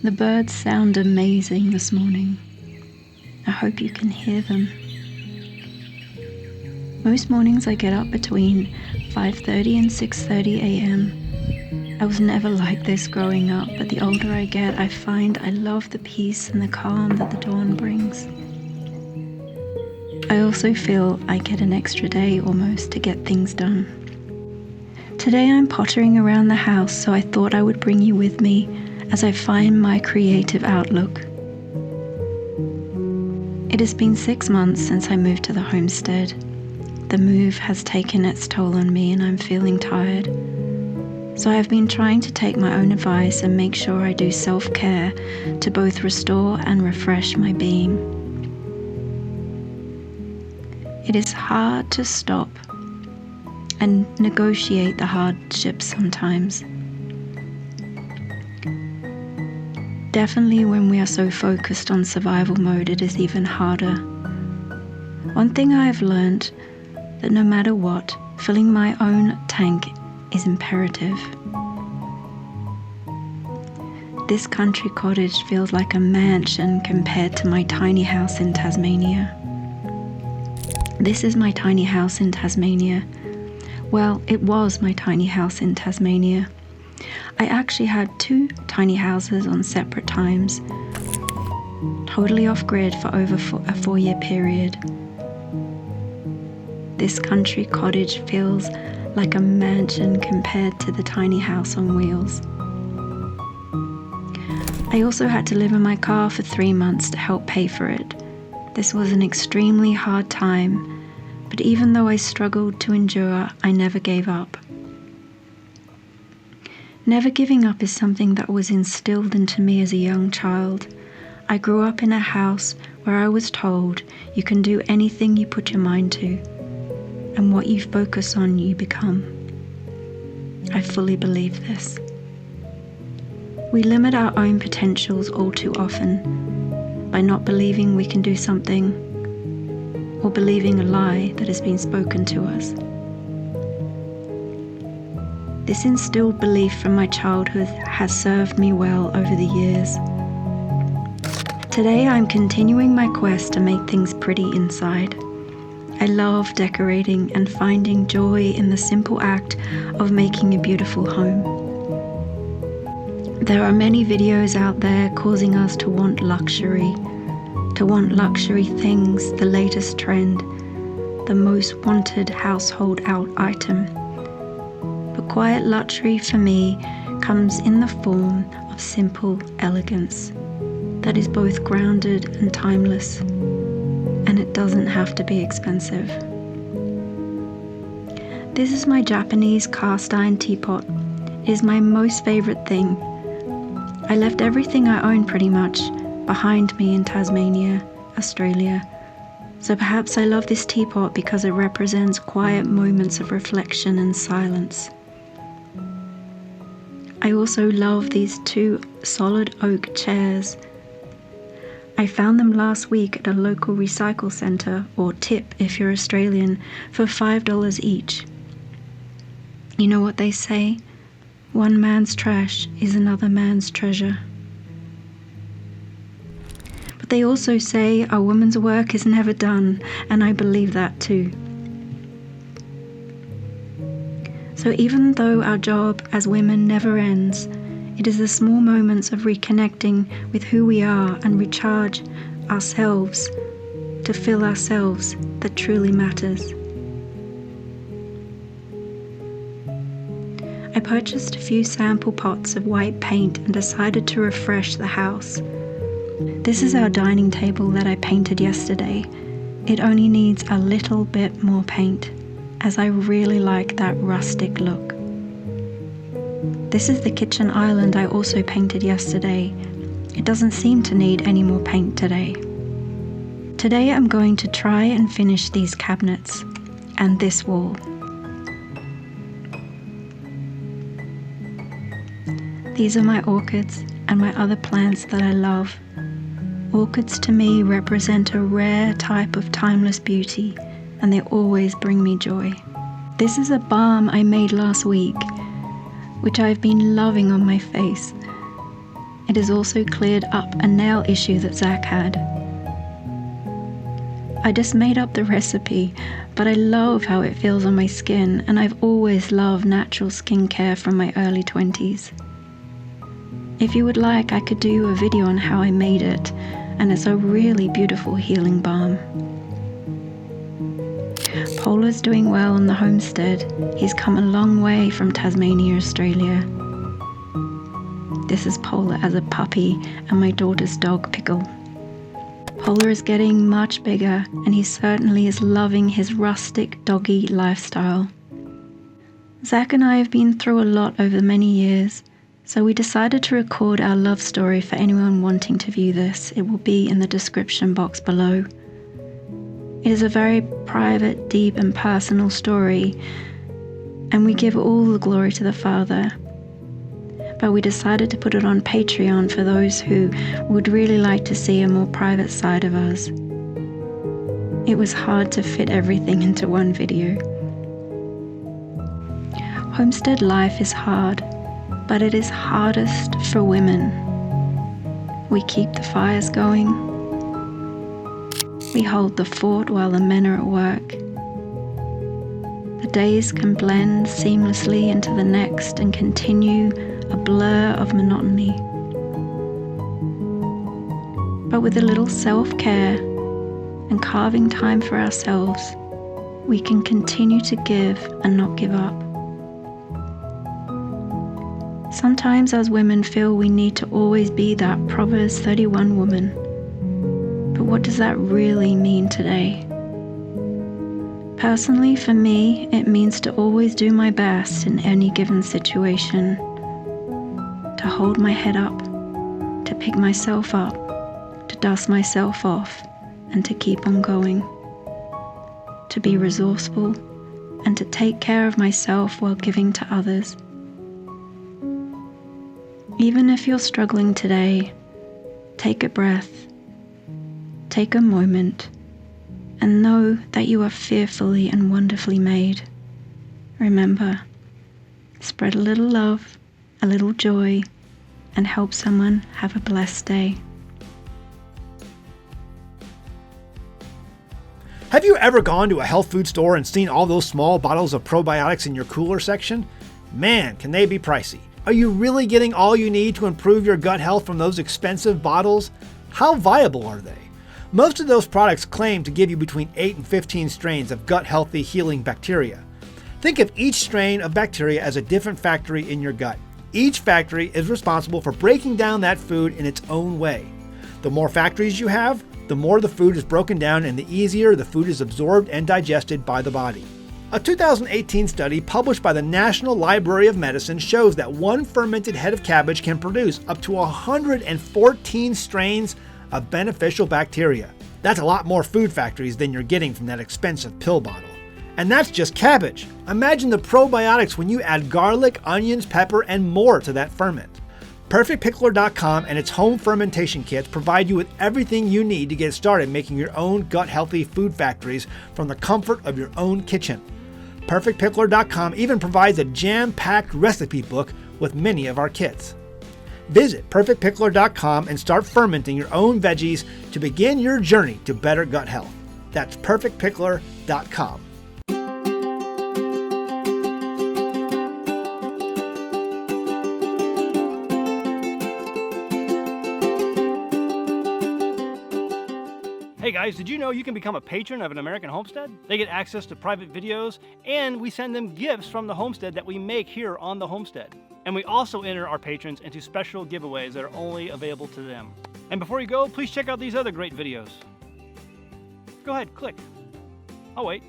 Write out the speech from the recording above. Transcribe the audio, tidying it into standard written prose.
The birds sound amazing this morning. I hope you can hear them. Most mornings I get up between 5:30 and 6:30 a.m. I was never like this growing up, but the older I get, I find I love the peace and the calm that the dawn brings. I also feel I get an extra day almost to get things done. Today I'm pottering around the house, so I thought I would bring you with me as I find my creative outlook. It has been 6 months since I moved to the homestead. The move has taken its toll on me and I'm feeling tired. So I've been trying to take my own advice and make sure I do self-care to both restore and refresh my being. It is hard to stop and negotiate the hardships sometimes. Definitely when we are so focused on survival mode, it is even harder. One thing I have learned, that no matter what, filling my own tank is imperative. This country cottage feels like a mansion compared to my tiny house in Tasmania. This is my tiny house in Tasmania. Well, it was my tiny house in Tasmania. I actually had 2 tiny houses on separate times, totally off-grid for over a 4-year period. This country cottage feels like a mansion compared to the tiny house on wheels. I also had to live in my car for 3 months to help pay for it. This was an extremely hard time, but even though I struggled to endure, I never gave up. Never giving up is something that was instilled into me as a young child. I grew up in a house where I was told you can do anything you put your mind to, and what you focus on you become. I fully believe this. We limit our own potentials all too often by not believing we can do something or believing a lie that has been spoken to us. This instilled belief from my childhood has served me well over the years. Today I'm continuing my quest to make things pretty inside. I love decorating and finding joy in the simple act of making a beautiful home. There are many videos out there causing us to want luxury things, the latest trend, the most wanted household item. But quiet luxury for me comes in the form of simple elegance that is both grounded and timeless, and it doesn't have to be expensive. This is my Japanese cast iron teapot. It is my most favorite thing. I left everything I own pretty much behind me in Tasmania, Australia. So perhaps I love this teapot because it represents quiet moments of reflection and silence. I also love these 2 solid oak chairs. I found them last week at a local recycle centre, or tip if you're Australian, for $5 each. You know what they say? One man's trash is another man's treasure. But they also say a woman's work is never done, and I believe that too. So even though our job as women never ends, it is the small moments of reconnecting with who we are and recharge ourselves to fill ourselves that truly matters. I purchased a few sample pots of white paint and decided to refresh the house. This is our dining table that I painted yesterday. It only needs a little bit more paint, as I really like that rustic look. This is the kitchen island I also painted yesterday. It doesn't seem to need any more paint today. Today I'm going to try and finish these cabinets and this wall. These are my orchids and my other plants that I love. Orchids to me represent a rare type of timeless beauty, and they always bring me joy. This is a balm I made last week, which I've been loving on my face. It has also cleared up a nail issue that Zach had. I just made up the recipe, but I love how it feels on my skin, and I've always loved natural skincare from my early 20s. If you would like, I could do you a video on how I made it, and it's a really beautiful healing balm. Polar's doing well on the homestead. He's come a long way from Tasmania, Australia. This is Polar as a puppy and my daughter's dog, Pickle. Polar is getting much bigger, and he certainly is loving his rustic doggy lifestyle. Zach and I have been through a lot over many years, so we decided to record our love story for anyone wanting to view this. It will be in the description box below. It is a very private, deep and personal story, and we give all the glory to the Father. But we decided to put it on Patreon for those who would really like to see a more private side of us. It was hard to fit everything into one video. Homestead life is hard, but it is hardest for women. We keep the fires going. We hold the fort while the men are at work. The days can blend seamlessly into the next and continue a blur of monotony. But with a little self-care and carving time for ourselves, we can continue to give and not give up. Sometimes as women feel we need to always be that Proverbs 31 woman. But what does that really mean today? Personally, for me, it means to always do my best in any given situation. To hold my head up, to pick myself up, to dust myself off, and to keep on going. To be resourceful, and to take care of myself while giving to others. Even if you're struggling today, take a breath, take a moment, and know that you are fearfully and wonderfully made. Remember, spread a little love, a little joy, and help someone have a blessed day. Have you ever gone to a health food store and seen all those small bottles of probiotics in your cooler section? Man, can they be pricey. Are you really getting all you need to improve your gut health from those expensive bottles? How viable are they? Most of those products claim to give you between 8 and 15 strains of gut-healthy healing bacteria. Think of each strain of bacteria as a different factory in your gut. Each factory is responsible for breaking down that food in its own way. The more factories you have, the more the food is broken down and the easier the food is absorbed and digested by the body. A 2018 study published by the National Library of Medicine shows that one fermented head of cabbage can produce up to 114 strains of beneficial bacteria. That's a lot more food factories than you're getting from that expensive pill bottle. And that's just cabbage. Imagine the probiotics when you add garlic, onions, pepper, and more to that ferment. PerfectPickler.com and its home fermentation kits provide you with everything you need to get started making your own gut-healthy food factories from the comfort of your own kitchen. PerfectPickler.com even provides a jam-packed recipe book with many of our kits. Visit PerfectPickler.com and start fermenting your own veggies to begin your journey to better gut health. That's PerfectPickler.com. Hey guys, did you know you can become a patron of an American Homestead? They get access to private videos, and we send them gifts from the homestead that we make here on the homestead. And we also enter our patrons into special giveaways that are only available to them. And before you go, please check out these other great videos. Go ahead, click. I'll wait.